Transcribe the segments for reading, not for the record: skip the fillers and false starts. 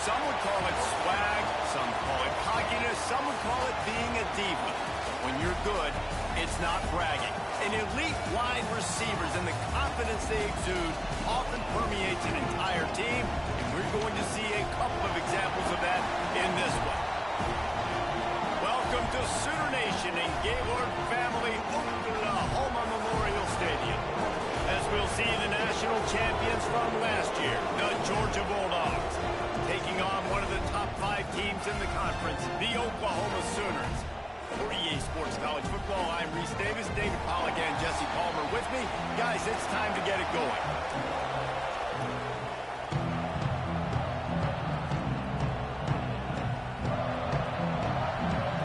Some would call it swag, some call it cockiness, some would call it being a diva. When you're good, it's not bragging. An elite wide receivers and the confidence they exude often permeates an entire team, and we're going to see a couple of examples of that in this one. Welcome to Sooner Nation and Gaylord Family Oklahoma Memorial Stadium, as we'll see the national champions from last year, the Georgia Bulldogs, taking on one of the top 5 teams in the conference, the Oklahoma Sooners. For EA Sports College Football, I'm Reese Davis, David Pollack, and Jesse Palmer with me. Guys, it's time to get it going.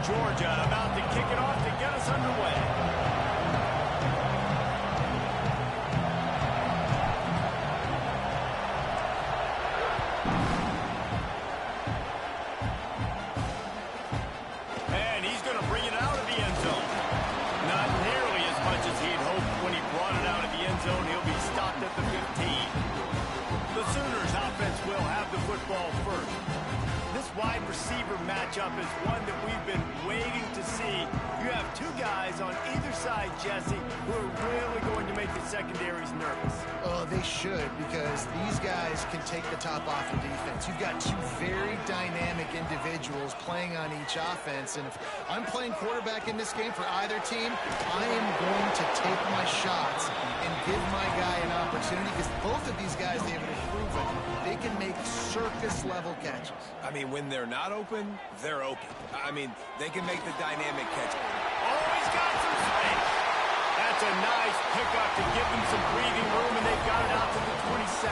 Georgia about to kick it off to get us underway. First. This wide receiver matchup is one that we've been waiting to see. You have 2 guys on either side, Jesse, who are really going to make the secondaries nervous. Oh, they should, because these guys can take the top off the defense. You've got 2 very dynamic individuals playing on each offense, and if I'm playing quarterback in this game for either team, I am going to take my shots and give my guy an opportunity, because both of these guys, they have proven they can make circus-level catches. I mean, when they're not open, they're open. I mean, they can make the dynamic catch. Oh, he's got some space. That's a nice pickup to give them some breathing room, and they've got it out to the 27.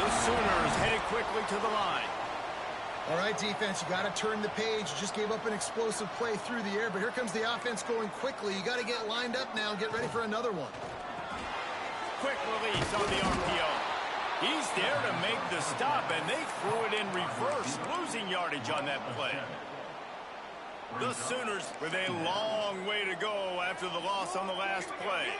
The Sooners headed quickly to the line. All right, defense, you got to turn the page. You just gave up an explosive play through the air, but here comes the offense going quickly. You got to get lined up now and get ready for another one. Quick release on the RPO. He's there to make the stop, and they threw it in reverse, losing yardage on that play. The Sooners with a long way to go after the loss on the last play.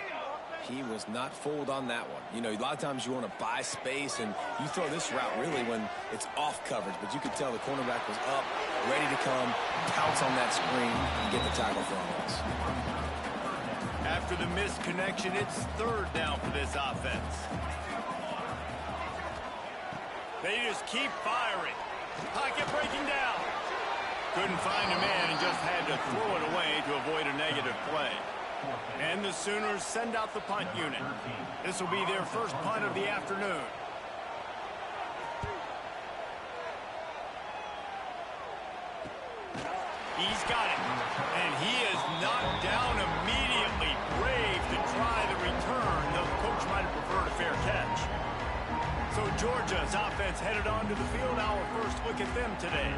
He was not fooled on that one. You know, a lot of times you want to buy space, and you throw this route really when it's off coverage, but you could tell the cornerback was up, ready to come, pounce on that screen, and get the tackle for a loss. After the missed connection, it's 3rd down for this offense. They just keep firing. Pocket breaking down. Couldn't find a man and just had to throw it away to avoid a negative play. And the Sooners send out the punt unit. This will be their first punt of the afternoon. He's got it. And he is knocked down immediately. Brave to try the return, though the coach might have preferred a fair catch. So Georgia's offense headed onto the field. Our first look at them today.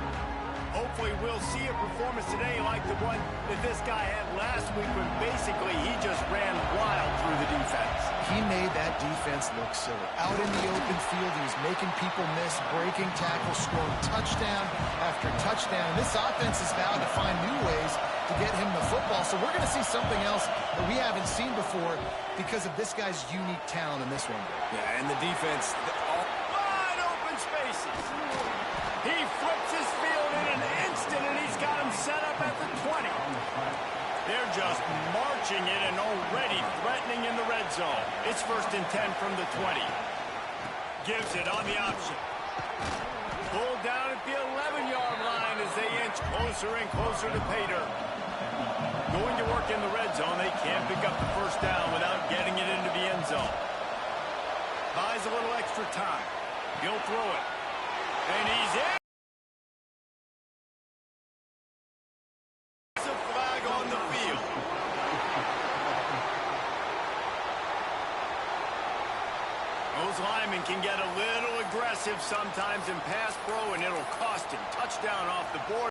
Hopefully we'll see a performance today like the one that this guy had last week when basically he just ran wild through the defense. He made that defense look silly. Out in the open field, he was making people miss, breaking tackles, scoring touchdown after touchdown. This offense is vowed to find new ways to get him the football. So we're going to see something else that we haven't seen before because of this guy's unique talent in this one. Yeah, and the defense... Wide open spaces. He flips his field in an instant, and he's got him set up at the 20. They're just marching it and already threatening in the red zone. It's 1st and 10 from the 20. Gives it on the option. Pulled down at the 11-yard line as they inch closer and closer to pay dirt. Going to work in the red zone. They can't pick up the 1st down without getting it into the end zone. Buys a little extra time. He'll throw it. And he's in. It's a flag on the field. Those linemen can get a little aggressive sometimes in pass pro, and it'll cost him. Touchdown off the board.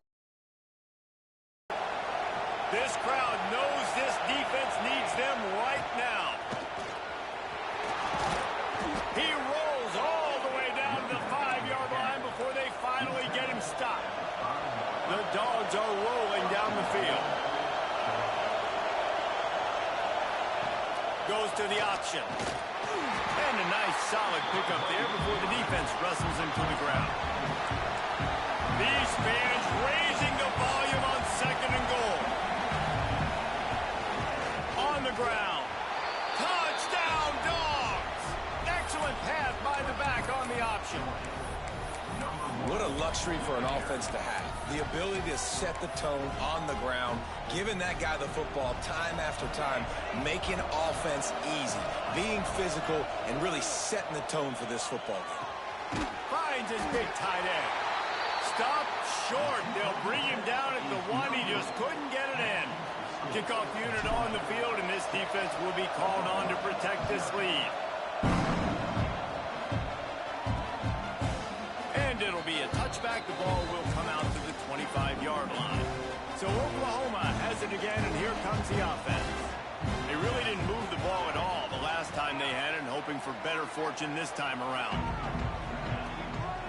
This crowd knows this defense needs them right now. He rolls all the way down to the 5-yard line before they finally get him stopped. The Dogs are rolling down the field. Goes to the option. And a nice solid pickup there before the defense wrestles him to the ground. These fans raising the volume on 2nd and goal. On the ground. Touchdown, Dogs! Excellent pass by the back on the option. What a luxury for an offense to have. The ability to set the tone on the ground, giving that guy the football time after time, making offense easy, being physical, and really setting the tone for this football game. Finds his big tight end. Stop short. They'll bring him down at the 1. He just couldn't get it in. Kickoff unit on the field, and this defense will be called on to protect this lead. And it'll be a touchback. The ball will come out to the 25-yard line. So Oklahoma has it again, and here comes the offense. They really didn't move the ball at all the last time they had it, and hoping for better fortune this time around.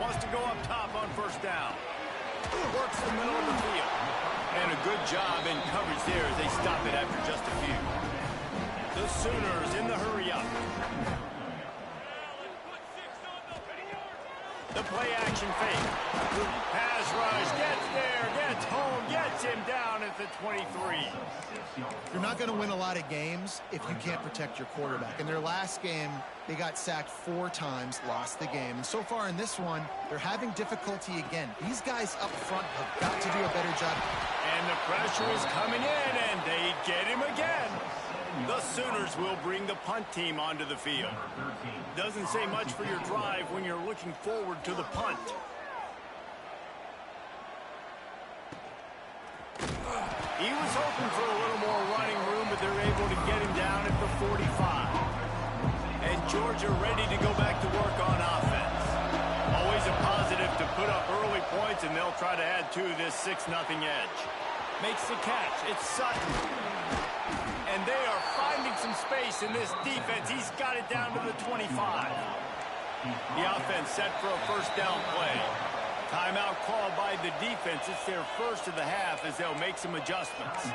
Wants to go up top on 1st down. Works the middle of the field. And a good job in coverage there as they stop it after just a few. The Sooners in the hurry-up. The play-action fake. Pass rush, gets there, gets home, gets him down at the 23. You're not going to win a lot of games if you can't protect your quarterback. In their last game, they got sacked 4 times, lost the game. And so far in this one, they're having difficulty again. These guys up front have got to do a better job. And the pressure is coming in, and they get him again. The Sooners will bring the punt team onto the field. Doesn't say much for your drive when you're looking forward to the punt. He was hoping for a little more running room, but they're able to get him down at the 45. And Georgia ready to go back to work on offense. Always a positive to put up early points, and they'll try to add to this 6-0 edge. Makes the catch. It's Sutton. And they are finding some space in this defense. He's got it down to the 25. The offense set for a 1st down play. Timeout called by the defense. It's their first of the half as they'll make some adjustments.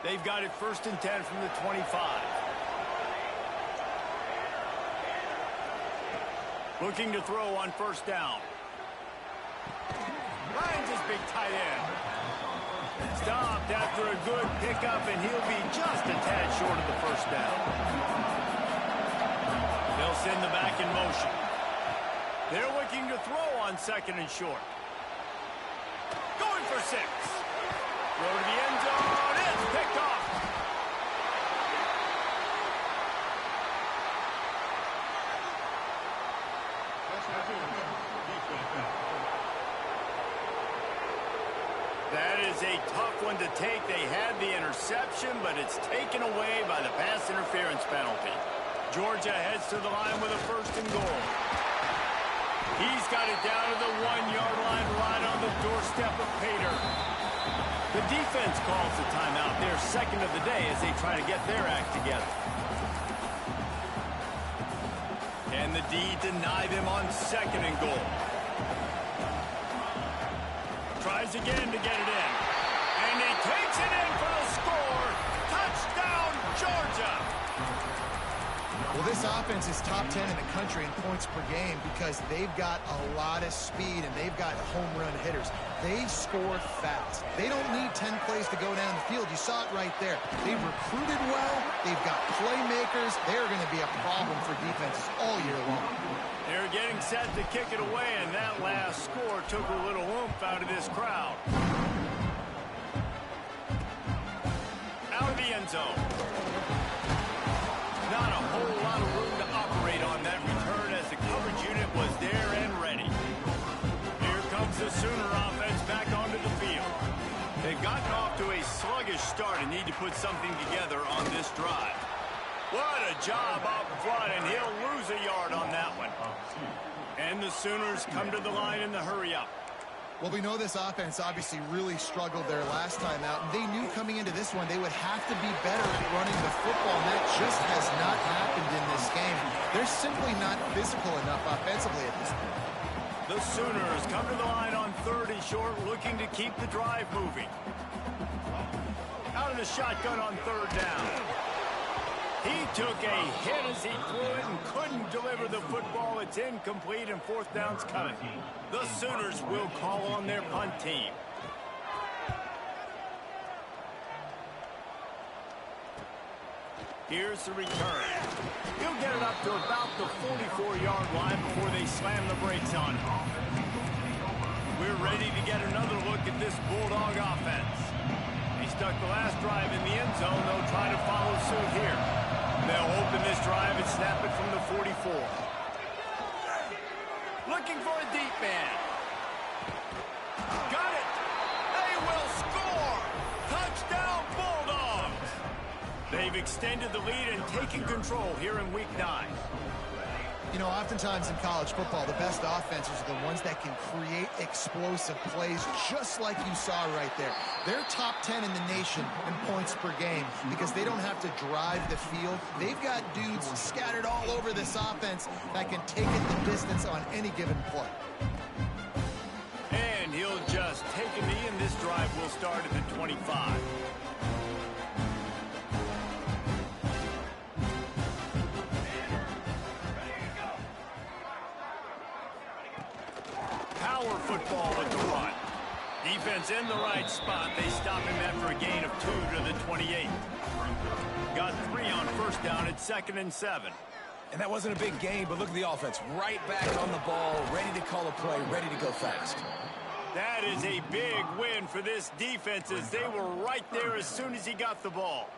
They've got it 1st and 10 from the 25. Looking to throw on 1st down. Finds his big tight end. Stopped after a good pickup, and he'll be just a tad short of the 1st down. They'll send the back in motion. They're looking to throw on 2nd and short. Going for 6. Throw to the end zone. It's picked off. That is a tough one to take. They had the interception, but it's taken away by the pass interference penalty. Georgia heads to the line with a 1st and goal. He's got it down to the 1-yard line, right on the doorstep of Pater. The defense calls the timeout, their 2nd of the day, as they try to get their act together. And the D deny them on 2nd and goal. Tries again to get it in. And he takes it in for the score. Touchdown, Georgia. Well, this offense is top 10 in the country in points per game because they've got a lot of speed and they've got home run hitters. They score fast. They don't need 10 plays to go down the field. You saw it right there. They've recruited well. They've got playmakers. They're going to be a problem for defenses all year long. They're getting set to kick it away, and that last score took a little oomph out of this crowd. Out of the end zone. Not a whole lot of room to operate on that return as the coverage unit was there and ready. Here comes the Sooner offense back onto the field. They've gotten off to a sluggish start and need to put something together on this drive. What a job up front, and he'll lose a yard on that one. And the Sooners come to the line in the hurry-up. Well, we know this offense obviously really struggled there last time out, and they knew coming into this one they would have to be better at running the football, and that just has not happened in this game. They're simply not physical enough offensively at this point. The Sooners come to the line on 3rd and short, looking to keep the drive moving. Out of the shotgun on 3rd down. He took a hit as he threw it and couldn't deliver the football. It's incomplete and fourth down's coming. The Sooners will call on their punt team. Here's the return. He'll get it up to about the 44-yard line before they slam the brakes on him. We're ready to get another look at this Bulldog offense. He stuck the last drive in the end zone. They'll try to follow suit here. They'll open this drive and snap it from the 44. Looking for a deep man. Got it. They will score. Touchdown Bulldogs. They've extended the lead and taken control here in Week 9. You know, oftentimes in college football, the best offenses are the ones that can create explosive plays, just like you saw right there. They're top 10 in the nation in points per game because they don't have to drive the field. They've got dudes scattered all over this offense that can take it the distance on any given play. And he'll just take a knee, and this drive will start at the 25. Power football with the run. Defense in the right spot. They stop him after a gain of 2 to the 28. Got 3 on first down at 2nd and 7. And that wasn't a big gain, but look at the offense. Right back on the ball, ready to call a play, ready to go fast. That is a big win for this defense as they were right there as soon as he got the ball.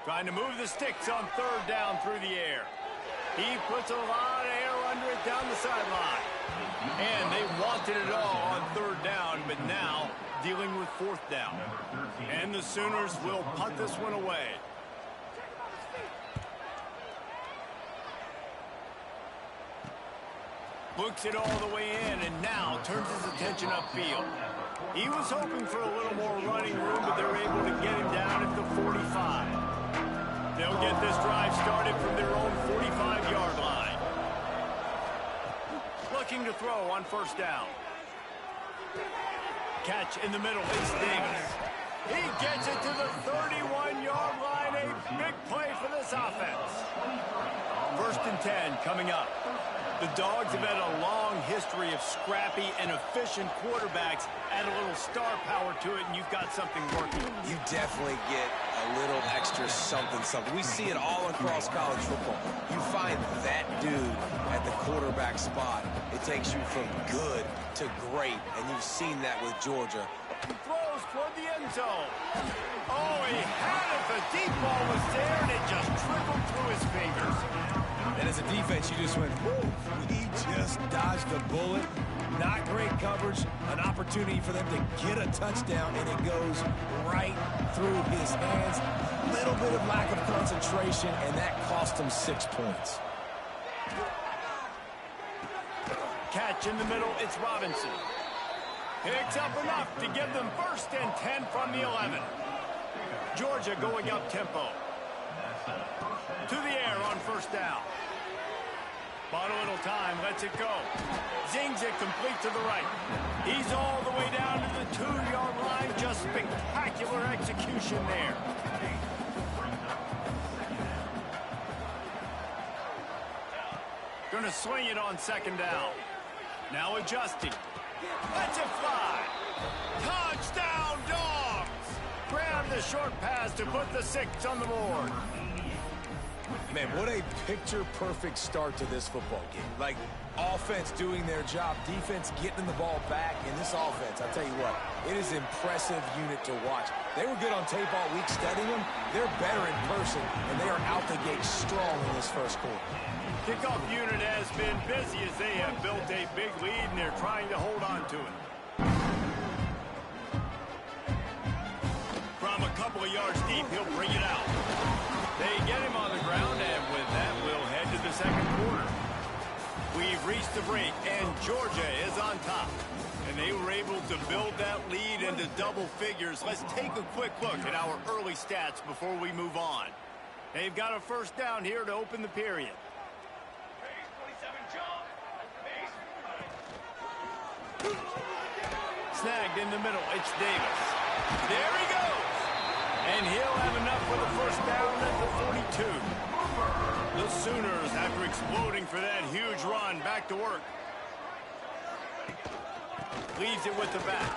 Trying to move the sticks on 3rd down through the air. He puts a lot of air under it down the sideline. And they wanted it all on 3rd down, but now dealing with 4th down. And the Sooners will punt this one away. Looks it all the way in and now turns his attention upfield. He was hoping for a little more running room, but they're able to get him down at the 45. They'll get this drive started from their own 45-yard line. Looking to throw on 1st down. Catch in the middle, Ace Davis. He gets it to the 31-yard line. A big play for this offense. 1st and 10 coming up. The Dogs have had a long history of scrappy and efficient quarterbacks. Add a little star power to it, and you've got something working. You definitely get a little extra something. We see it all across college football. You find that dude at the quarterback spot. It takes you from good to great, and you've seen that with Georgia. He throws toward the end zone. Oh, he had it. The deep ball was there, and it just trickled through his fingers. And as a defense, you just went, whoo, he just dodged a bullet. Not great coverage, an opportunity for them to get a touchdown, and it goes right through his hands. Little bit of lack of concentration, and that cost him 6 points. Catch in the middle, it's Robinson. Picks up enough to give them 1st and 10 from the 11. Georgia going up tempo. To the air on 1st down. Bought a little time, lets it go. Zings it complete to the right. He's all the way down to the 2-yard line. Just spectacular execution there. Going to swing it on 2nd down. Now adjusting. Lets it fly. Touchdown, Dogs! Grab the short pass to put the 6 on the board. Man, what a picture-perfect start to this football game. Like, offense doing their job, defense getting the ball back, and this offense, I'll tell you what, it is an impressive unit to watch. They were good on tape all week studying them. They're better in person, and they are out the gate strong in this 1st quarter. Kickoff unit has been busy as they have built a big lead, and they're trying to hold on to it. From a couple of yards deep, he'll bring it out. They get him on the ground, and with that, we'll head to the 2nd quarter. We've reached the break, and Georgia is on top. And they were able to build that lead into double figures. Let's take a quick look at our early stats before we move on. They've got a 1st down here to open the period. Snagged in the middle, it's Davis. There he goes. And he'll have enough for the first down at the 42. The Sooners, after exploding for that huge run, back to work. Leaves it with the back.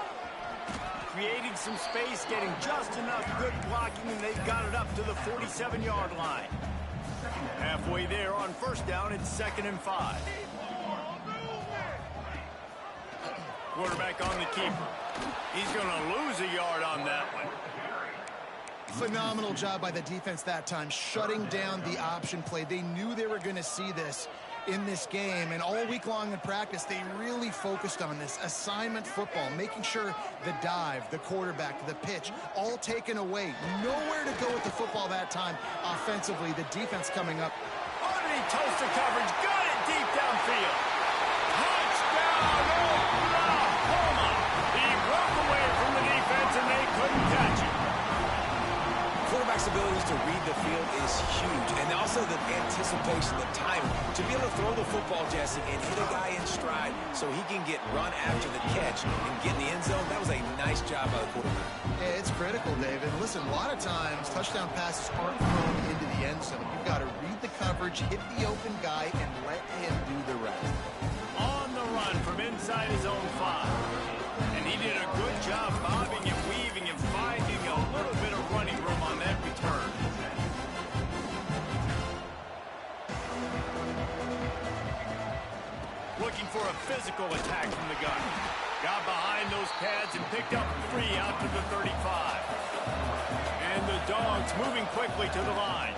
Creating some space, getting just enough good blocking, and they've got it up to the 47-yard line. Halfway there on first down, it's 2nd and 5. Quarterback on the keeper. He's going to lose a yard on that one. Phenomenal job by the defense that time, shutting down the option play. They knew they were going to see this in this game, and all week long in practice, they really focused on this assignment football, making sure the dive, the quarterback, the pitch, all taken away. Nowhere to go with the football that time offensively. The defense coming up. Underneath toaster coverage, got it deep downfield. Touchdown, Oklahoma! He broke away from the defense, and they couldn't catch it. Quarterback's abilities to read the field is huge, and also the anticipation, the timing, to be able to throw the football, Jesse, and hit a guy in stride so he can get run after the catch and get in the end zone. That was a nice job by the quarterback. Yeah, it's critical, David. Listen, a lot of times touchdown passes aren't thrown into the end zone. You've got to read the coverage, hit the open guy, and let him do the rest. On the run from inside his own 5. And he did a good job bobbing and weaving and finding a little bit of running room on that return. Looking for a physical attack from the gun. Got behind those pads and picked up 3 out to the 35. And the Dogs moving quickly to the line.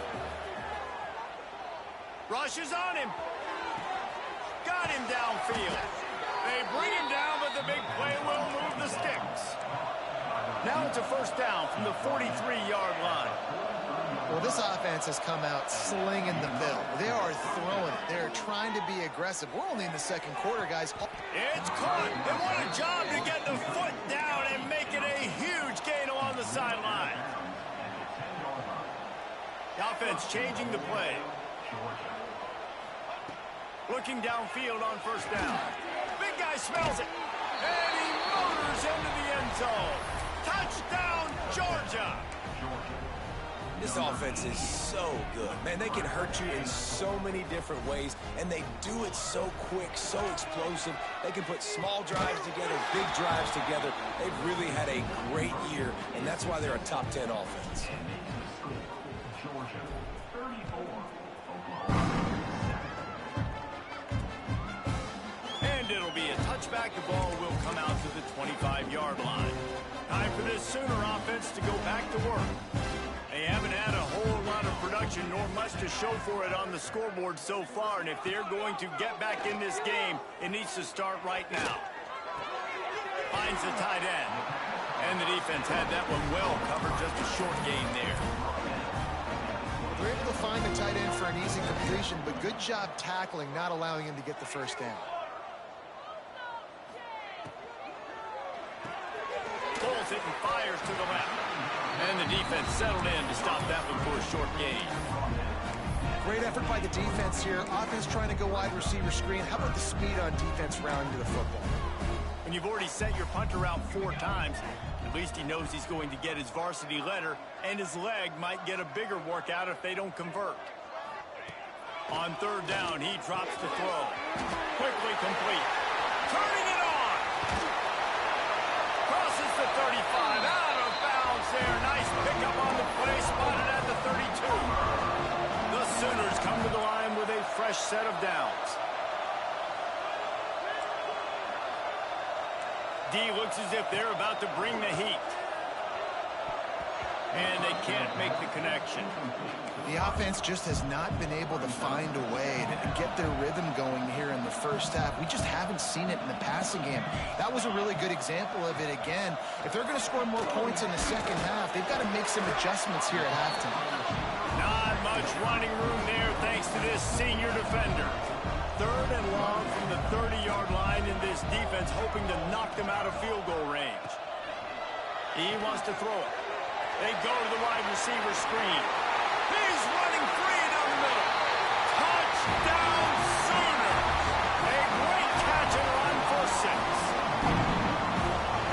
Rushes on him. Got him downfield. They bring him down, but the big play will move the sticks. Now it's a first down from the 43-yard line. Well, this offense has come out slinging the middle. They are throwing it. They're trying to be aggressive. We're only in the second quarter, guys. It's caught. And what a job to get the foot down and make it a huge gain along the sideline. The offense changing the play. Looking downfield on first down. Big guy smells it. And he motors into the end zone. Touchdown, Georgia. This offense is so good. Man, they can hurt you in so many different ways, and they do it so quick, so explosive. They can put small drives together, big drives together. They've really had a great year, and that's why they're a top 10 offense. And it'll be a touchback. The ball will come out to the 25-yard line. Time for this Sooner offense to go back to work. They haven't had a whole lot of production nor much to show for it on the scoreboard so far, and if they're going to get back in this game, it needs to start right now. Finds the tight end, and the defense had that one well covered, just a short gain there. They're able to find the tight end for an easy completion, but good job tackling, not allowing him to get the first down. Pulls it and fires to the left. And the defense settled in to stop that one for a short gain. Great effort by the defense here. Offense trying to go wide receiver screen. How about the speed on defense rounding to the football? When you've already set your punter out 4 times, at least he knows he's going to get his varsity letter, and his leg might get a bigger workout if they don't convert. On third down, he drops to throw. Quickly complete. Turning it on. Crosses the 35. Out of bounds there. Nice pickup on the play. Spotted at the 32. The Sooners come to the line with a fresh set of downs. D looks as if they're about to bring the heat. And they can't make the connection. The offense just has not been able to find a way to get their rhythm going here in the first half. We just haven't seen it in the passing game. That was a really good example of it again. If they're going to score more points in the second half, they've got to make some adjustments here at halftime. Not much running room there thanks to this senior defender. Third and long from the 30-yard line, in this defense hoping to knock them out of field goal range. He wants to throw it. They go to the wide receiver screen. He's running free down the middle. Touchdown Sooners. A great catch and run for 6.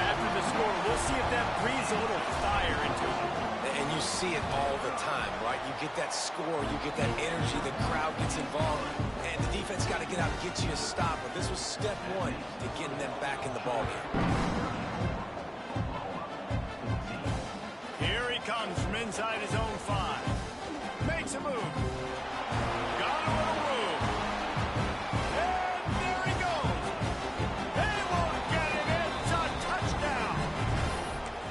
After the score, we'll see if that breathes a little fire into him. And you see it all the time, right? You get that score, you get that energy, the crowd gets involved, and the defense got to get out and get you a stop. But this was step one to getting them back in the ballgame. Here he comes from inside his own 5. Makes a move. Got a little room. And there he goes. They won't get him. It's a touchdown.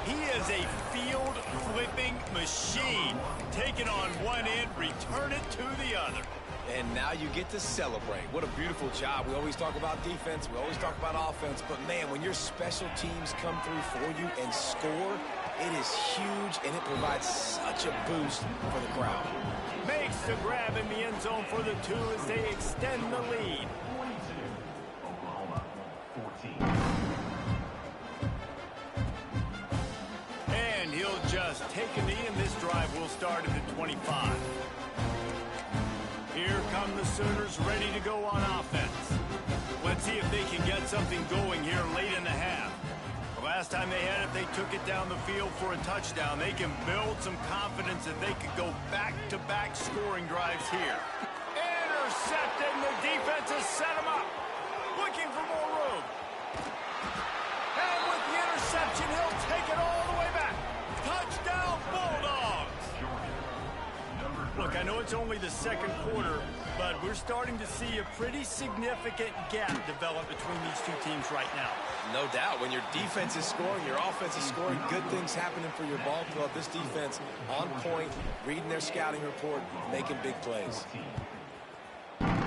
He is a field-flipping machine. Take it on one end, return it to the other. And now you get to celebrate. What a beautiful job. We always talk about defense. We always talk about offense. But, man, when your special teams come through for you and score, it is huge, and it provides such a boost for the crowd. Makes the grab in the end zone for the 2 as they extend the lead. And he'll just take a knee, and this drive will start at the 25. Here come the Sooners ready to go on offense. Let's see if they can get something going here late in the half. The last time they had it, they took it down the field for a touchdown. They can build some confidence that they could go back-to-back scoring drives here. Intercepting. The defense has set him up. Looking for more room. And with the interception, he'll take it all the way back. Touchdown, Bulldogs. Look, I know it's only the second quarter, but we're starting to see a pretty significant gap develop between these two teams right now. No doubt. When your defense is scoring, your offense is scoring, good things happening for your ball club. This defense on point, reading their scouting report, making big plays. And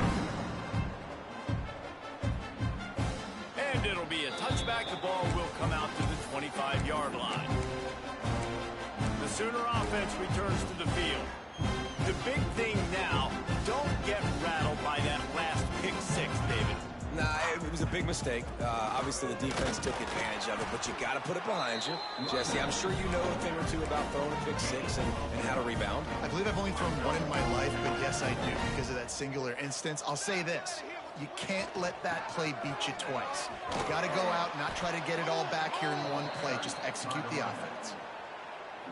it'll be a touchback. The ball will come out to the 25-yard line. The Sooner offense returns to the field. The big thing now, don't get rattled by that last pick 6, David. Nah, it was a big mistake. Obviously, the defense took advantage of it, but you got to put it behind you. Jesse, I'm sure you know a thing or two about throwing a pick 6 and how to rebound. I believe I've only thrown one in my life, but yes, I do because of that singular instance. I'll say this. You can't let that play beat you twice. You got to go out and not try to get it all back here in one play. Just execute the offense.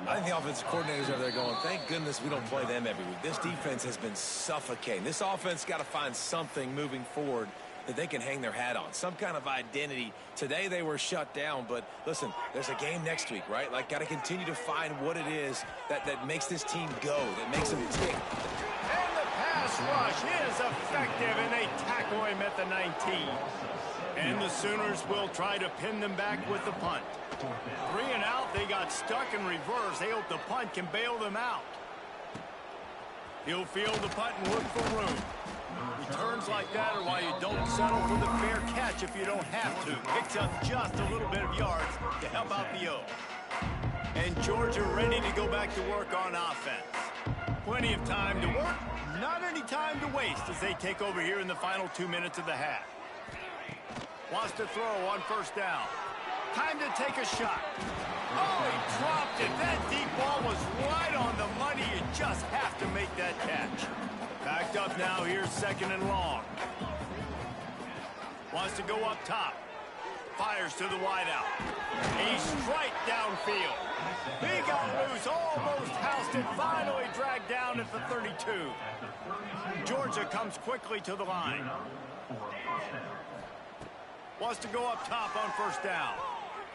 I think the offensive coordinators are there going, thank goodness we don't play them every week. This defense has been suffocating. This offense got to find something moving forward that they can hang their hat on, some kind of identity. Today they were shut down, but listen, there's a game next week, right? Like, got to continue to find what it is that makes this team go, that makes them tick. And the pass rush is effective, and they tackle him at the 19. And the Sooners will try to pin them back with the punt. 3 and out, they got stuck in reverse. They hope the punt can bail them out. He'll field the punt and look for room. Returns like that are why you don't settle for the fair catch if you don't have to. Picks up just a little bit of yards to help out the O. And Georgia ready to go back to work on offense. Plenty of time to work, not any time to waste as they take over here in the final 2 minutes of the half. Wants to throw on first down. Time to take a shot. Oh, he dropped it. That deep ball was right on the money. You just have to make that catch. Backed up now. Here's 2nd and long. Wants to go up top. Fires to the wideout. A strike downfield. He got loose. Almost housed it. Finally dragged down at the 32. Georgia comes quickly to the line. Wants to go up top on first down.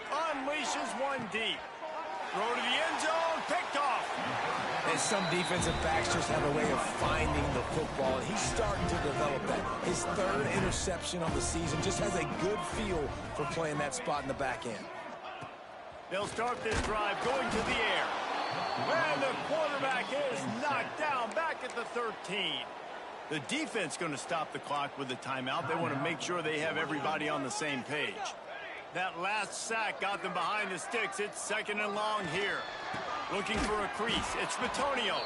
Unleashes one deep. Throw to the end zone. Picked off. And some defensive backs just have a way of finding the football, and he's starting to develop that. His 3rd interception of the season, just has a good feel for playing that spot in the back end. They'll start this drive going to the air. And the quarterback is knocked down back at the 13. The defense going to stop the clock with the timeout. They want to make sure they have everybody on the same page. That last sack got them behind the sticks. It's 2nd and long here. Looking for a crease. It's Bitonio.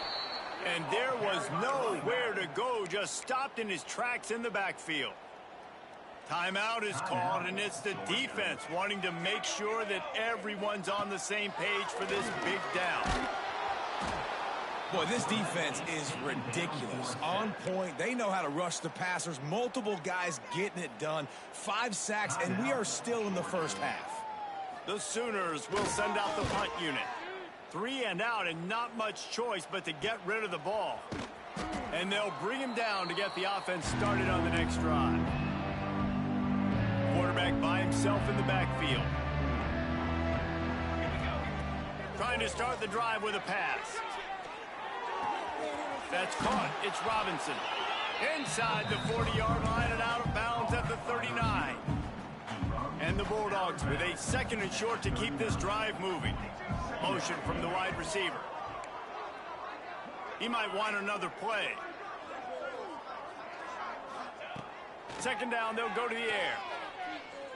And there was nowhere to go. Just stopped in his tracks in the backfield. Timeout is called, and it's the defense wanting to make sure that everyone's on the same page for this big down. Boy, this defense is ridiculous. On point. They know how to rush the passers. Multiple guys getting it done. 5 sacks, and we are still in the first half. The Sooners will send out the punt unit. 3 and out and not much choice but to get rid of the ball. And they'll bring him down to get the offense started on the next drive. Quarterback by himself in the backfield. Trying to start the drive with a pass. That's caught. It's Robinson. Inside the 40-yard line and out of bounds at the 39. And the Bulldogs with a 2nd and short to keep this drive moving. Motion from the wide receiver. He might want another play. 2nd down, they'll go to the air.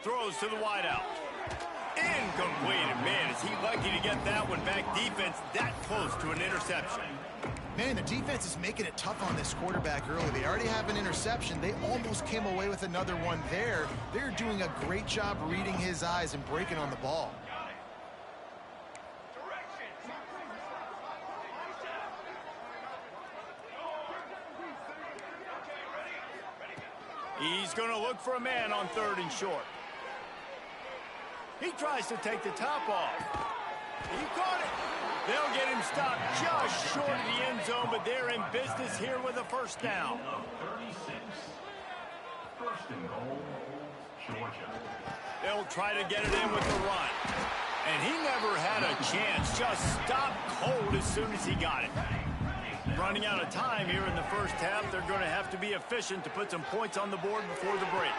Throws to the wideout. Incomplete. And man, is he lucky to get that one back. Defense that close to an interception. Man, the defense is making it tough on this quarterback early. They already have an interception. They almost came away with another one there. They're doing a great job reading his eyes and breaking on the ball. He's going to look for a man on 3rd and short. He tries to take the top off. He caught it. They'll get him stopped just short of the end zone, but they're in business here with a 1st down. 1st and goal, Georgia. They'll try to get it in with the run. And he never had a chance. Just stopped cold as soon as he got it. Running out of time here in the 1st half. They're going to have to be efficient to put some points on the board before the break.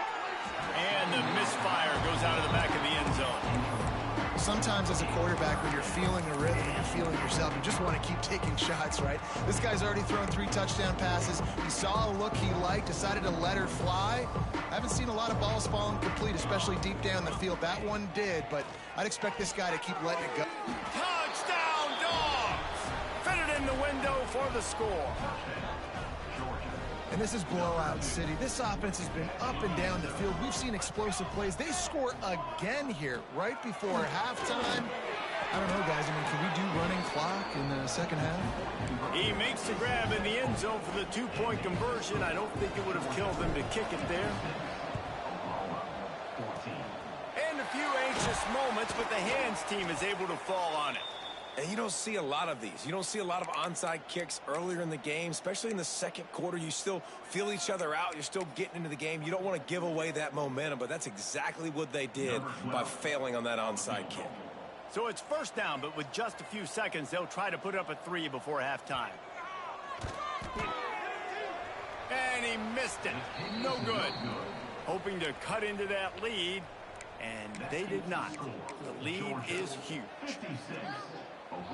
And the misfire goes out of the back of the end zone. Sometimes as a quarterback, when you're feeling a rhythm and you're feeling yourself, you just want to keep taking shots, right? This guy's already thrown 3 touchdown passes. He saw a look he liked, decided to let her fly. I haven't seen a lot of balls falling complete, especially deep down the field. That one did, but I'd expect this guy to keep letting it go. Touchdown, Dogs! Fitted in the window for the score. And this is blowout city. This offense has been up and down the field. We've seen explosive plays. They score again here right before halftime. I don't know, guys. I mean, can we do running clock in the 2nd half? He makes the grab in the end zone for the 2-point conversion. I don't think it would have killed them to kick it there. And a few anxious moments, but the hands team is able to fall on it. And you don't see a lot of these. You don't see a lot of onside kicks earlier in the game, especially in the 2nd quarter. You still feel each other out. You're still getting into the game. You don't want to give away that momentum, but that's exactly what they did by failing on that onside kick. So it's 1st down, but with just a few seconds, they'll try to put up a 3 before halftime. And he missed it. No good. Hoping to cut into that lead, and they did not. The lead is huge.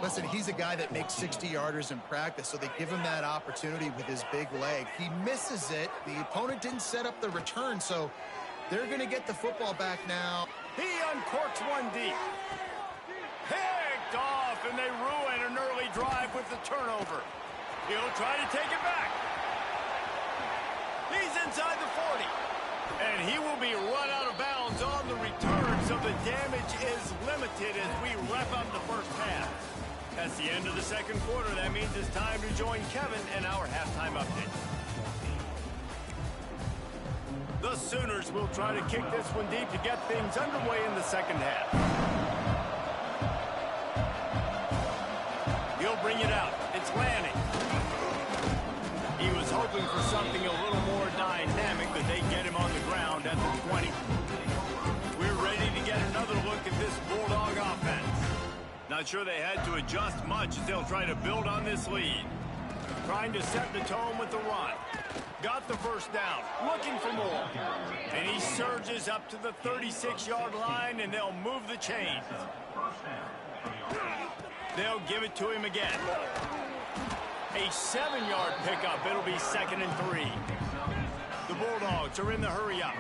Listen, he's a guy that makes 60-yarders in practice, so they give him that opportunity with his big leg. He misses it. The opponent didn't set up the return, so they're going to get the football back now. He uncorks one deep. Picked off, and they ruin an early drive with the turnover. He'll try to take it back. He's inside the 40. And he will be run out of bounds on the return, so the damage is limited as we wrap up the 1st half. That's the end of the 2nd quarter. That means it's time to join Kevin in our halftime update. The Sooners will try to kick this one deep to get things underway in the 2nd half. He'll bring it out. It's Lanning. He was hoping for something a little more dynamic, but they get him on the ground at the 20. We're ready to get another look at this Bulldog offense. Not sure they had to adjust much as they'll try to build on this lead. Trying to set the tone with the run. Got the 1st down. Looking for more. And he surges up to the 36-yard line, and they'll move the chains. They'll give it to him again. A 7-yard pickup. It'll be 2nd and 3. The Bulldogs are in the hurry-up.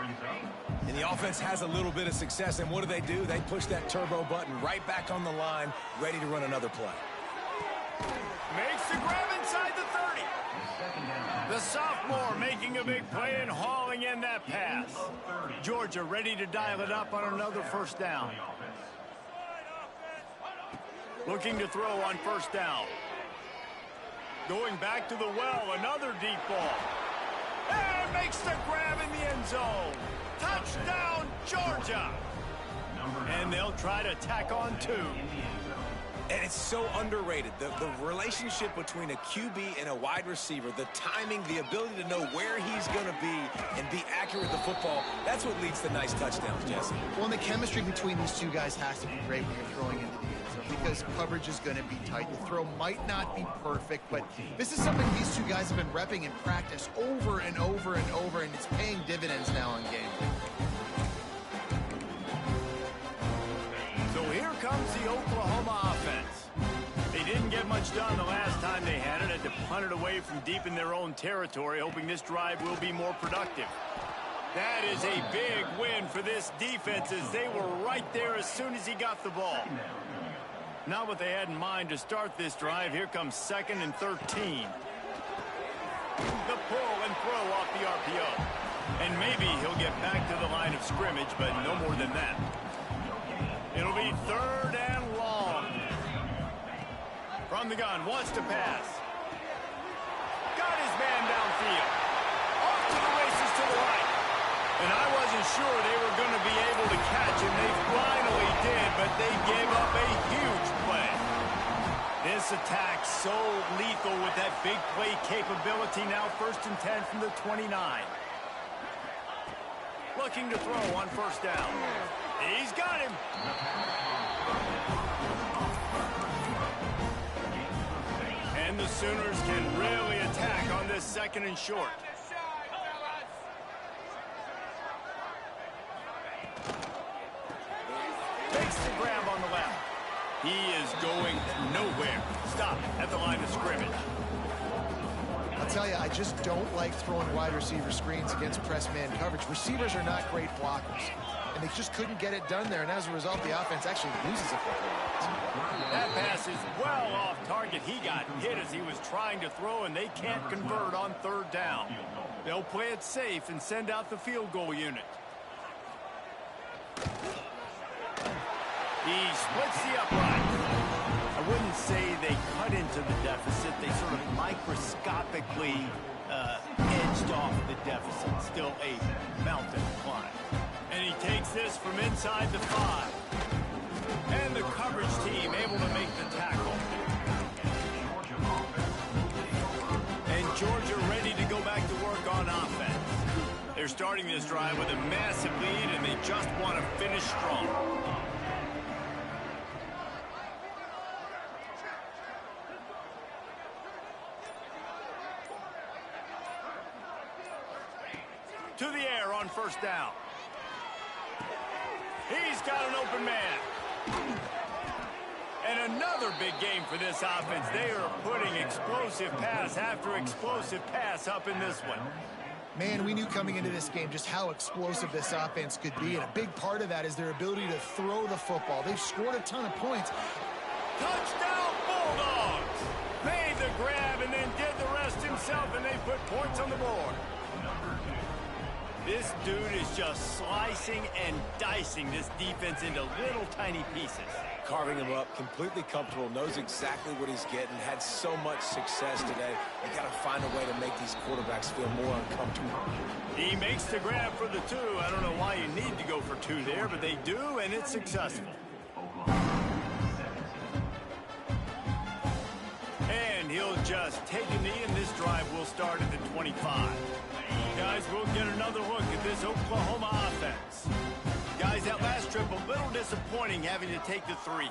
And the offense has a little bit of success, and what do? They push that turbo button right back on the line, ready to run another play. Makes the grab inside the 30. The sophomore making a big play and hauling in that pass. Georgia ready to dial it up on another 1st down. Looking to throw on 1st down. Going back to the well, another deep ball. And makes the grab in the end zone. Touchdown, Georgia. And they'll try to tack on 2. And it's so underrated. The relationship between a QB and a wide receiver, the timing, the ability to know where he's going to be and be accurate with the football, that's what leads to nice touchdowns, Jesse. Well, and the chemistry between these two guys has to be great when you're throwing into the end zone because coverage is going to be tight. The throw might not be perfect, but this is something these two guys have been repping in practice over and over and over, and it's paying dividends now in game. So here comes the Oklahoma offense. They didn't get much done the last time they had to punt it away from deep in their own territory, hoping this drive will be more productive. That is a big win for this defense as they were right there as soon as he got the ball. Not what they had in mind to start this drive. Here comes 2nd and 13. The pull and throw off the RPO. And maybe he'll get back to the line of scrimmage, but no more than that. It'll be 3rd and long. From the gun, wants to pass. Got his man downfield. Off to the races to the right. And I wasn't sure they were going to be able to catch him. They finally did, but they gave up a huge play. This attack so lethal with that big play capability. Now 1st and 10 from the 29. Looking to throw on 1st down. He's got him. And the Sooners can really attack on this 2nd and short. Takes the grab on the left. He is going nowhere. Stop at the line of scrimmage. I'll tell you, I just don't like throwing wide receiver screens against press man coverage. Receivers are not great blockers, and they just couldn't get it done there, and as a result, the offense actually loses a couple of yards. That pass is well off target. He got hit as he was trying to throw, and they can't convert on 3rd down. They'll play it safe and send out the field goal unit. He splits the upright. I wouldn't say they cut into the deficit. They sort of microscopically edged off the deficit. Still a mountain climb. And he takes this from inside the 5. And the coverage team able to make the tackle. And Georgia ready to go back to work on offense. They're starting this drive with a massive lead, and they just want to finish strong. To the air on 1st down. He's got an open man. And another big game for this offense. They are putting explosive pass after explosive pass up in this one. Man, we knew coming into this game just how explosive this offense could be, and a big part of that is their ability to throw the football. They've scored a ton of points. Touchdown Bulldogs! Made the grab and then did the rest himself, and they put points on the board. This dude is just slicing and dicing this defense into little tiny pieces. Carving him up, completely comfortable, knows exactly what he's getting, had so much success today. You got to find a way to make these quarterbacks feel more uncomfortable. He makes the grab for the 2. I don't know why you need to go for 2 there, but they do, and it's successful. And he'll just take a knee, and this drive will start at the 25. Guys, we'll get another look at this Oklahoma offense. Guys, that last trip, a little disappointing having to take the 3.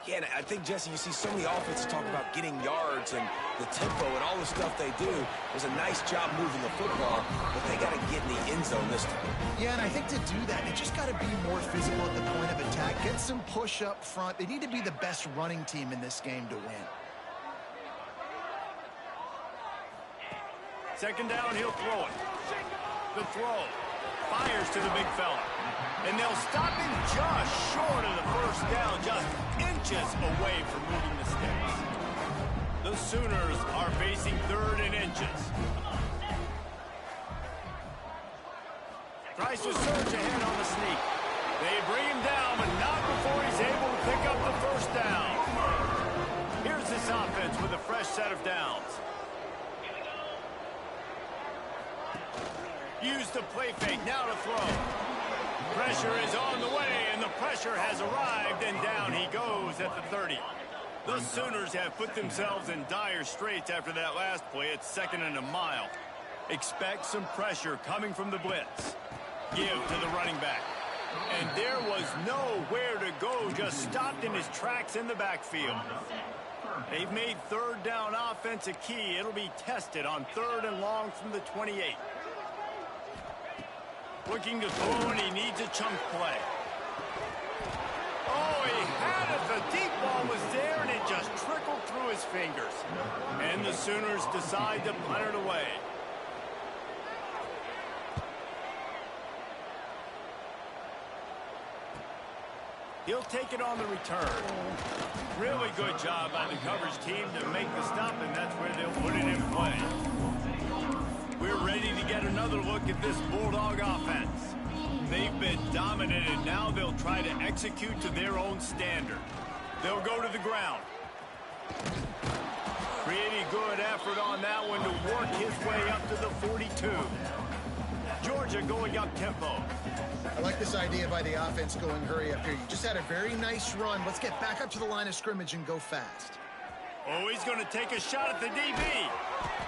Yeah, and I think, Jesse, you see so many offenses talk about getting yards and the tempo and all the stuff they do. It was a nice job moving the football, but they got to get in the end zone this time. Yeah, and I think to do that, they just got to be more physical at the point of attack. Get some push up front. They need to be the best running team in this game to win. 2nd down, he'll throw it. The throw. Fires to the big fella. And they'll stop him just short of the 1st down, just inches away from moving the sticks. The Sooners are facing 3rd and inches. Tries to surge ahead on the sneak. They bring him down, but not before he's able to pick up the 1st down. Here's this offense with a fresh set of downs. Use the play fake, now to throw. Pressure is on the way, and the pressure has arrived, and down he goes at the 30. The Sooners have put themselves in dire straits after that last play. It's 2nd and a mile. Expect some pressure coming from the blitz. Give to the running back. And there was nowhere to go, just stopped in his tracks in the backfield. They've made 3rd down offense a key. It'll be tested on 3rd and long from the 28. Looking to throw, and he needs a chunk play. Oh, he had it. The deep ball was there, and it just trickled through his fingers. And the Sooners decide to punt it away. He'll take it on the return. Really good job by the coverage team to make the stop, and that's where they'll put it in play. We're ready to get another look at this Bulldog offense. They've been dominated. Now they'll try to execute to their own standard. They'll go to the ground. Pretty good effort on that one to work his way up to the 42. Georgia going up tempo. I like this idea by the offense going hurry up here. You just had a very nice run. Let's get back up to the line of scrimmage and go fast. Oh, he's going to take a shot at the DB.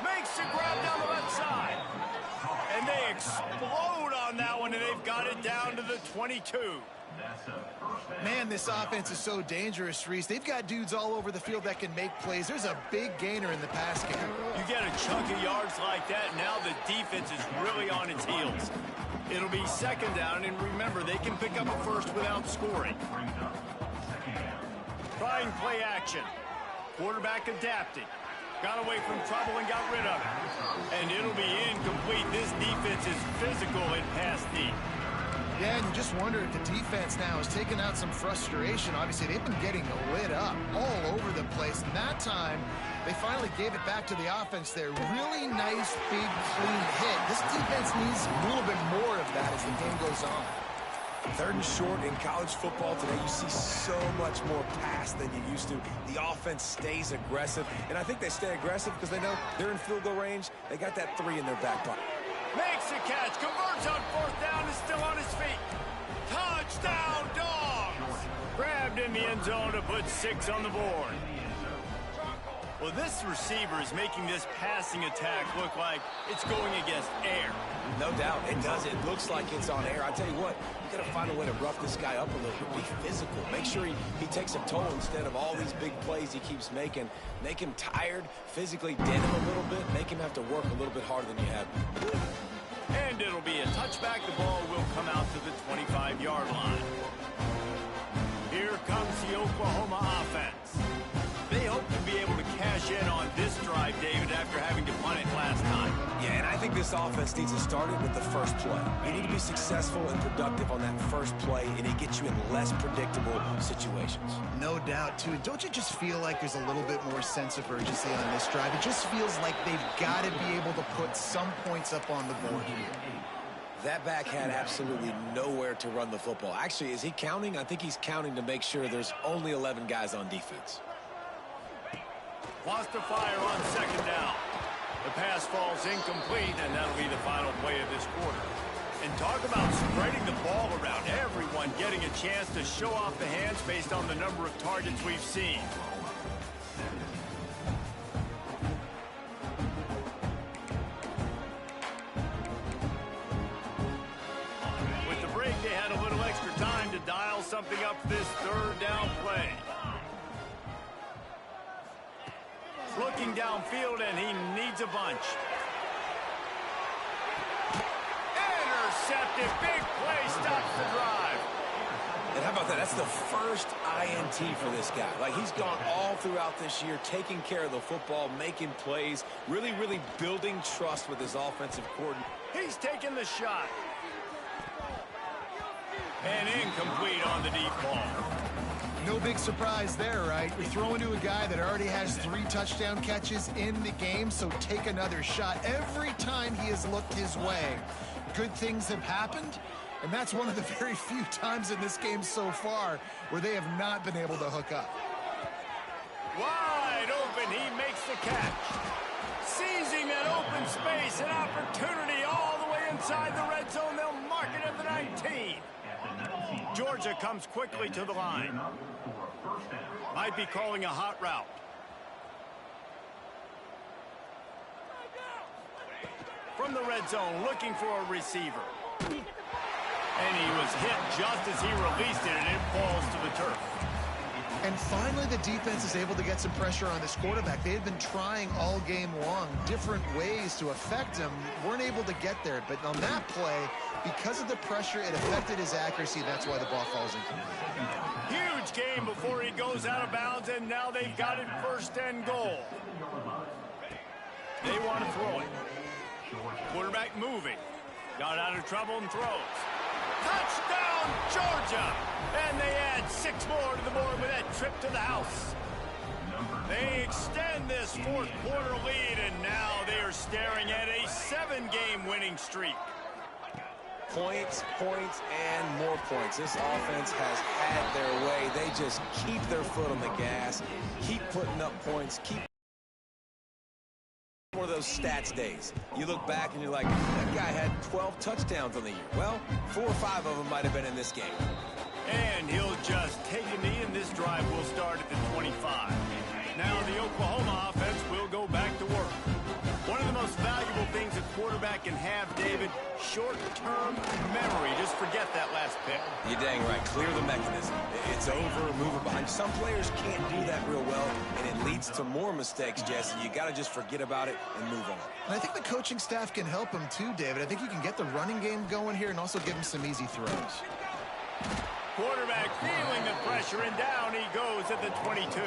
Makes the grab down the left side. And they explode on that one, and they've got it down to the 22. Man, this offense is so dangerous, Reese. They've got dudes all over the field that can make plays. There's a big gainer in the pass game. You get a chunk of yards like that, now the defense is really on its heels. It'll be 2nd down, and remember, they can pick up a first without scoring. Trying play action. Quarterback adapting. Got away from trouble and got rid of it. And it'll be incomplete. This defense is physical and pass deep. Yeah, and you just wonder if the defense now has taken out some frustration. Obviously, they've been getting lit up all over the place. And that time, they finally gave it back to the offense there. Really nice, big, clean hit. This defense needs a little bit more of that as the game goes on. 3rd and short in college football today. You see so much more pass than you used to. The offense stays aggressive, and I think they stay aggressive because they know they're in field goal range. They got that 3 in their back pocket. Makes the catch, converts on 4th down, is still on his feet. Touchdown, Dogs! Grabbed in the end zone to put 6 on the board. Well, this receiver is making this passing attack look like it's going against air. No doubt, it does. It looks like it's on air. I tell you what, you got to find a way to rough this guy up a little bit. Be physical. Make sure he takes a toll instead of all these big plays he keeps making. Make him tired, physically dent him a little bit, make him have to work a little bit harder than you have. And it'll be a touchback. The ball will come out to the 25-yard line. Here comes the Oklahoma offense. They hope to be able to cash in on this drive, David, after having to punt it last time. Yeah, and I think this offense needs to start it with the first play. You need to be successful and productive on that first play, and it gets you in less predictable situations. No doubt, too. Don't you just feel like there's a little bit more sense of urgency on this drive? It just feels like they've got to be able to put some points up on the board here. That back had absolutely nowhere to run the football. Actually, is he counting? I think he's counting to make sure there's only 11 guys on defense. Wants to fire on 2nd down. The pass falls incomplete, and that'll be the final play of this quarter. And talk about spreading the ball around. Everyone getting a chance to show off the hands based on the number of targets we've seen. With the break, they had a little extra time to dial something up for this 3rd down play. Looking downfield, and he needs a bunch. Intercepted. Big play stops the drive. And how about that? That's the first INT for this guy. Like, he's gone all throughout this year, taking care of the football, making plays, really, really building trust with his offensive coordinator. He's taking the shot. And incomplete on the deep ball. No big surprise there, right? You're throwing to a guy that already has 3 touchdown catches in the game, so take another shot. Every time he has looked his way, good things have happened, and that's one of the very few times in this game so far where they have not been able to hook up. Wide open, he makes the catch. Seizing that open space, an opportunity all the way inside the red zone. They'll mark it at the 19. Georgia comes quickly to the line. My might be calling a hot route. From the red zone, looking for a receiver. And he was hit just as he released it, and it falls to the turf. And finally, the defense is able to get some pressure on this quarterback. They had been trying all game long different ways to affect him. Weren't able to get there. But on that play, because of the pressure, it affected his accuracy. That's why the ball falls incomplete. Huge game before he goes out of bounds, and now they've got it 1st and goal. They want to throw it. Quarterback moving. Got out of trouble and throws. Touchdown, Georgia! And they add 6 more to the board with that trip to the house. They extend this 4th quarter lead, and now they are staring at a 7-game winning streak. Points, points, and more points. This offense has had their way. They just keep their foot on the gas, keep putting up points, keep one of those stats days. You look back and you're like, that guy had 12 touchdowns on the year. Well, 4 or 5 of them might have been in this game. And he'll just take a knee, and this drive will start at the 25. Now the Oklahoma offense will go back to work. One of the most valuable things a quarterback can have, David, short-term memory. Just forget that last pick. You're dang right. Clear the mechanism. It's over, move it behind. Some players can't do that real well, and it leads to more mistakes, Jesse. You got to just forget about it and move on. And I think the coaching staff can help him too, David. I think you can get the running game going here and also give him some easy throws. Quarterback feeling the pressure, and down he goes at the 22.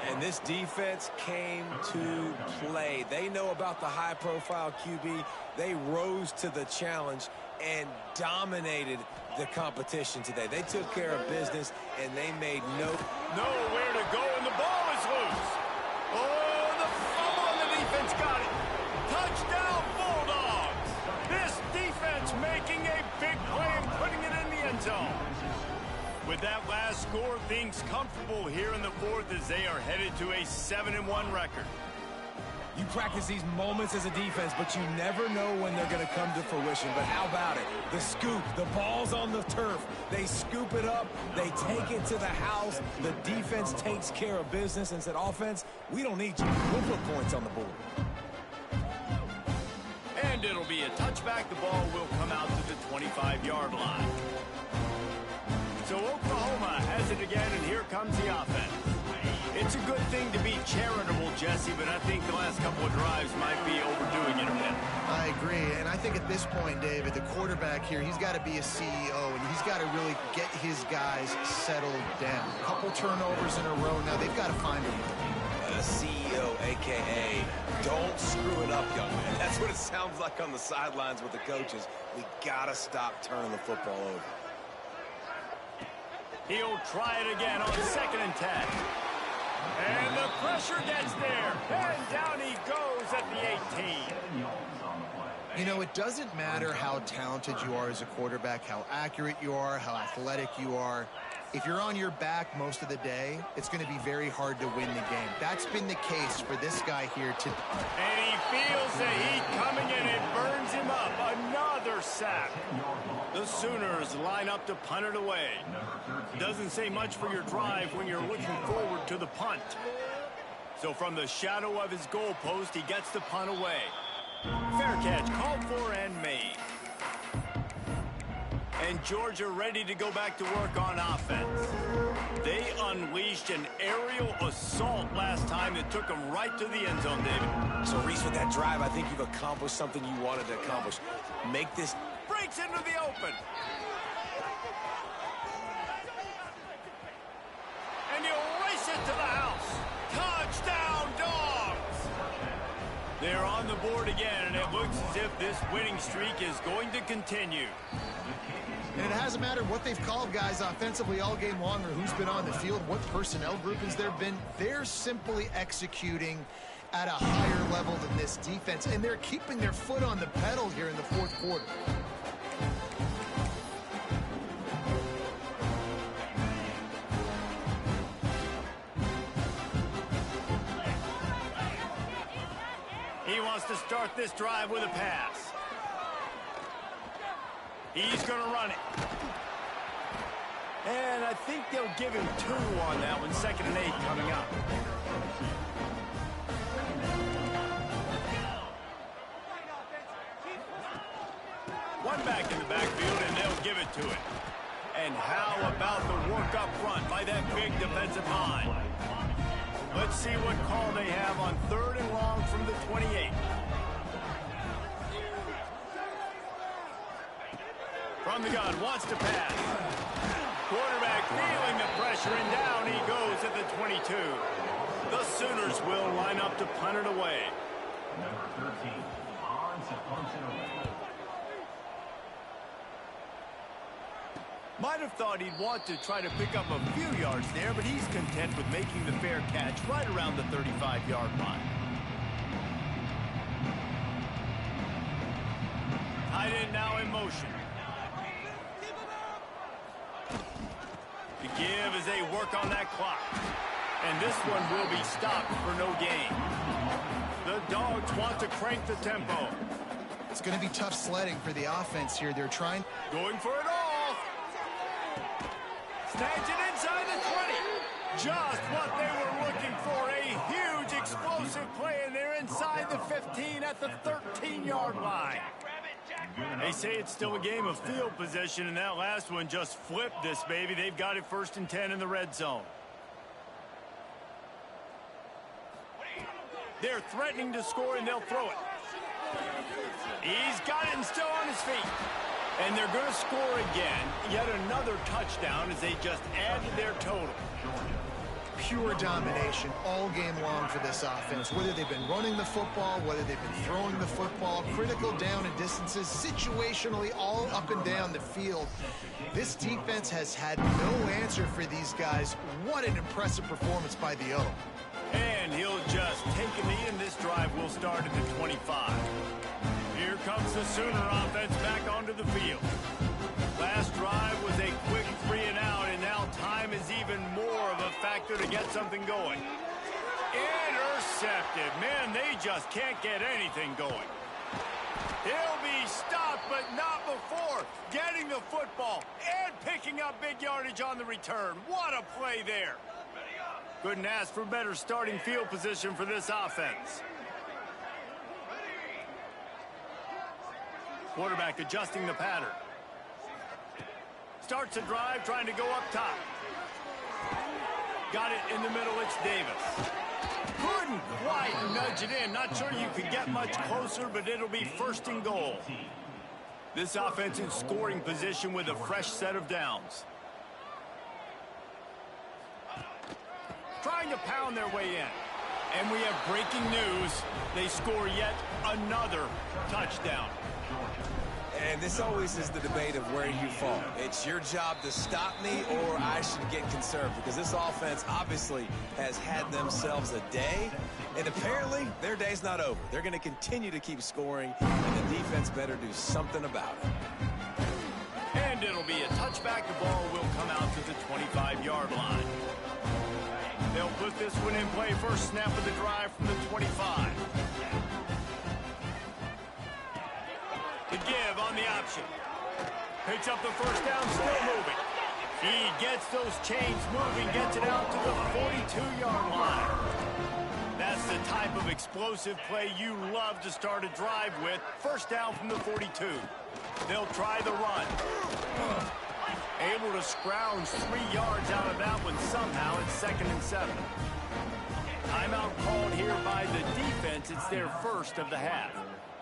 And this defense came to play. They know about the high-profile QB. They rose to the challenge and dominated the competition today. They took care of business, and they made nowhere to go, and the ball is loose. Oh, the fumble, and the defense got it. Touchdown, Bulldogs. This defense making a big play and putting it in the end zone. With that last score, things comfortable here in the 4th as they are headed to a 7-1 record. You practice these moments as a defense, but you never know when they're going to come to fruition. But how about it? The scoop, the ball's on the turf. They scoop it up. They take it to the house. The defense takes care of business and said, offense, we don't need you. We'll put points on the board. And it'll be a touchback. The ball will come out to the 25-yard line. So Oklahoma has it again, and here comes the offense. It's a good thing to be charitable, Jesse, but I think the last couple of drives might be overdoing it a bit. I agree, and I think at this point, David, the quarterback here, he's got to be a CEO, and he's got to really get his guys settled down. A couple turnovers in a row now. They've got to find him. A CEO, a.k.a. don't screw it up, young man. That's what it sounds like on the sidelines with the coaches. We got to stop turning the football over. He'll try it again on 2nd and 10. And the pressure gets there. And down he goes at the 18. You know, it doesn't matter how talented you are as a quarterback, how accurate you are, how athletic you are. If you're on your back most of the day, it's going to be very hard to win the game. That's been the case for this guy here today. And he feels the heat coming in. It burns him up. Another sack. The Sooners line up to punt it away. Doesn't say much for your drive when you're looking forward to the punt. So from the shadow of his goalpost, he gets the punt away. Fair catch called for and made. And Georgia ready to go back to work on offense. They unleashed an aerial assault last time that took them right to the end zone, David. So, Reese, with that drive, I think you've accomplished something you wanted to accomplish. Make this... Breaks into the open. And he'll race it to the house. Touchdown, Dogs! They're on the board again, and it looks as if this winning streak is going to continue. And it hasn't mattered what they've called guys offensively all game long or who's been on the field, what personnel groupings there have been. They're simply executing at a higher level than this defense, and they're keeping their foot on the pedal here in the 4th quarter. He wants to start this drive with a pass. He's going to run it. And I think they'll give him 2 on that one. 2nd and 8 coming up. One back in the backfield, and they'll give it to it. And how about the work up front by that big defensive line? Let's see what call they have on 3rd and long from the 28. From the gun, wants to pass. Quarterback feeling the pressure, and down he goes at the 22. The Sooners will line up to punt it away. Number 13, on to punt it away. Might have thought he'd want to try to pick up a few yards there, but he's content with making the fair catch right around the 35-yard line. Tight end now in motion. The give as they work on that clock. And this one will be stopped for no gain. The Dogs want to crank the tempo. It's going to be tough sledding for the offense here. They're trying. Going for it all. Snags it inside the 20. Just what they were looking for. A huge explosive play, and they're inside the 15 at the 13-yard line. They say it's still a game of field position, and that last one just flipped this baby. They've got it 1st and 10 in the red zone. They're threatening to score, and they'll throw it. He's got it and still on his feet. And they're going to score again. Yet another touchdown as they just added their total. Pure domination all game long for this offense. Whether they've been running the football, whether they've been throwing the football, critical down and distances, situationally all up and down the field. This defense has had no answer for these guys. What an impressive performance by the O. And he'll just take a knee, and this drive will start at the 25. Here comes the Sooner offense back onto the field. Last drive was a quick 3 and out, and now time is even more of a factor to get something going. Intercepted. Man, they just can't get anything going. He'll be stopped, but not before getting the football and picking up big yardage on the return. What a play there. Couldn't ask for better starting field position for this offense. Quarterback adjusting the pattern. Starts a drive trying to go up top. Got it in the middle, it's Davis. Couldn't quite nudge it in. Not sure you could get much closer, but it'll be 1st and goal. This offense in scoring position with a fresh set of downs. Trying to pound their way in. And we have breaking news. They score yet another touchdown. And this always is the debate of where you fall. It's your job to stop me, or I should get conservative, because this offense obviously has had themselves a day, and apparently their day's not over. They're going to continue to keep scoring, and the defense better do something about it. And it'll be a touchback. The ball will come out to the 25-yard line. They'll put this one in play. First snap of the drive from the 25. The give on the option. Picks up the first down, still moving. He gets those chains moving, gets it out to the 42-yard line. That's the type of explosive play you love to start a drive with. First down from the 42. They'll try the run. Able to scrounge 3 yards out of that one somehow. It's 2nd and 7. Timeout called here by the defense. It's their first of the half.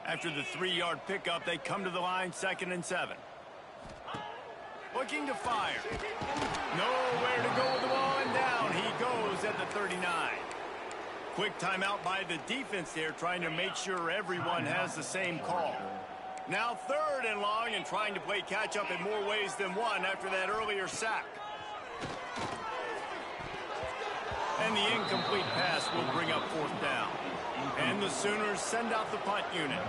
After the 3-yard pickup, they come to the line, 2nd and 7. Looking to fire. Nowhere to go with the ball, and down he goes at the 39. Quick timeout by the defense there, trying to make sure everyone has the same call. Now 3rd and long, and trying to play catch-up in more ways than one after that earlier sack. And the incomplete pass will bring up 4th down. And the Sooners send out the punt unit.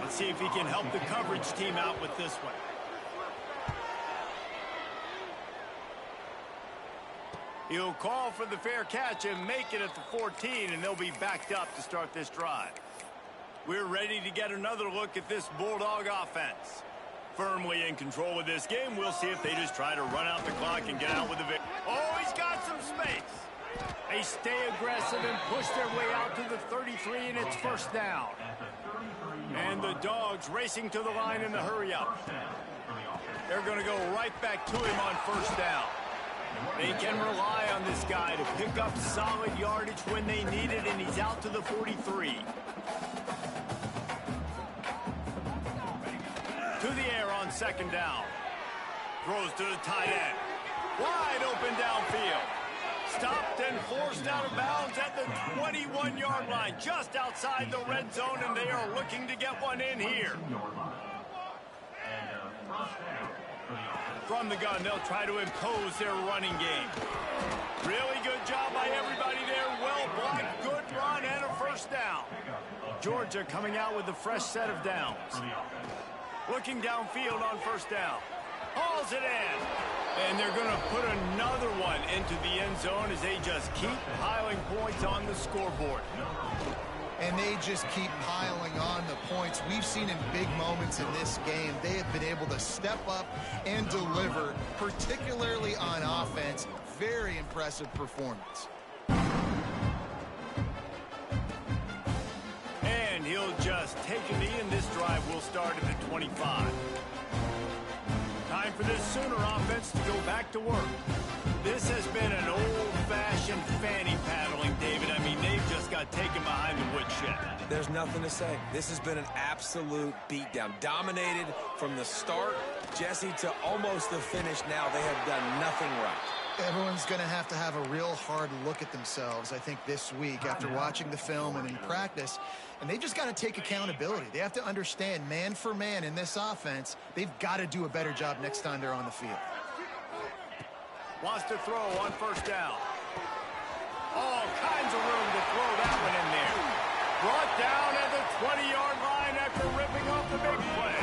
Let's see if he can help the coverage team out with this one. He'll call for the fair catch and make it at the 14, and they'll be backed up to start this drive. We're ready to get another look at this Bulldog offense. Firmly in control of this game. We'll see if they just try to run out the clock and get out with the victory. Oh, he's got some space. They stay aggressive and push their way out to the 33, and it's first down. And the Dogs racing to the line in the hurry-up. They're going to go right back to him on first down. They can rely on this guy to pick up solid yardage when they need it, and he's out to the 43. To the air on second down. Throws to the tight end. Wide open downfield. Stopped and forced out of bounds at the 21-yard line, just outside the red zone, and they are looking to get one in here. From the gun, they'll try to impose their running game. Really good job by everybody there. Well blocked, good run, and a first down. Georgia coming out with a fresh set of downs. Looking downfield on first down. Hauls it in. And they're going to put another one into the end zone as they just keep piling points on the scoreboard. And they just keep piling on the points. We've seen in big moments in this game, they have been able to step up and deliver, particularly on offense. Very impressive performance. And he'll just take a knee, and this drive will start at the 25. Time for this Sooner offense to go back to work. This has been an old-fashioned fanny paddling, David. I mean, they've just got taken behind the woodshed. There's nothing to say. This has been an absolute beatdown. Dominated from the start, Jesse, to almost the finish now. They have done nothing right. Everyone's going to have a real hard look at themselves, I think, this week after watching the film and in practice. And they just got to take accountability. They have to understand, man for man in this offense, they've got to do a better job next time they're on the field. Wants to throw on first down. All kinds of room to throw that one in there. Brought down at the 20-yard line after ripping off the big play.